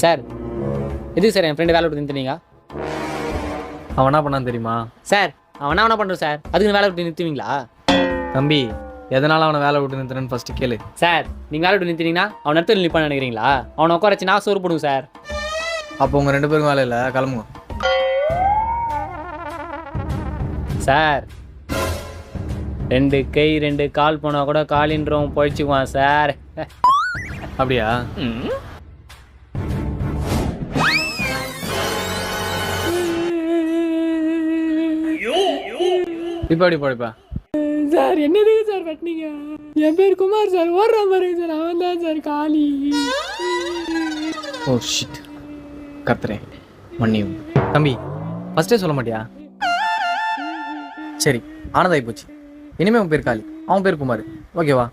Sir எதுக்கு sir என் friend வேலை விட்டு நிறுத்துனீங்க? அவன் என்ன பண்ணான்னு தெரியுமா? சார் அவன் என்ன பண்ணுறோம் சார், அதுக்கு வேலை விட்டு நிறுத்துவீங்களா? தம்பி, எதனால் அவனை வேலை விட்டு நிறுத்துறேன்னு ஃபஸ்ட்டு கேளு. சார் நீங்கள் வேலை விட்டு நிறுத்தினீங்கன்னா அவன் இடத்துல நிற்பான்னு நினைக்கிறீங்களா? அவனை உட்கார வச்சு நான் சோறு போடுங்க சார். அப்போ உங்கள் 2 பேருக்கும் வேலை இல்லை, கிளம்புங்க. சார் 2 கை 2 கால் போனால் கூட காலின்றவன் பொழைச்சிக்குவான் சார். அப்படியா? இப்போ எப்படி படிப்பா? சார் என்னதுக்கு சார் வெட்டினீங்க? என் பேர் குமார் சார், ஓடுற பாருங்க சார், அவன் தான் சார் காளி. ஓ ஷிட், கத்துறேன் மன்னியும். தம்பி, ஃபஸ்ட்டே சொல்ல மாட்டியா? சரி, ஆனதாகி போச்சு. இனிமே உன் பேர் காளி, அவன் பேர் குமார், ஓகேவா?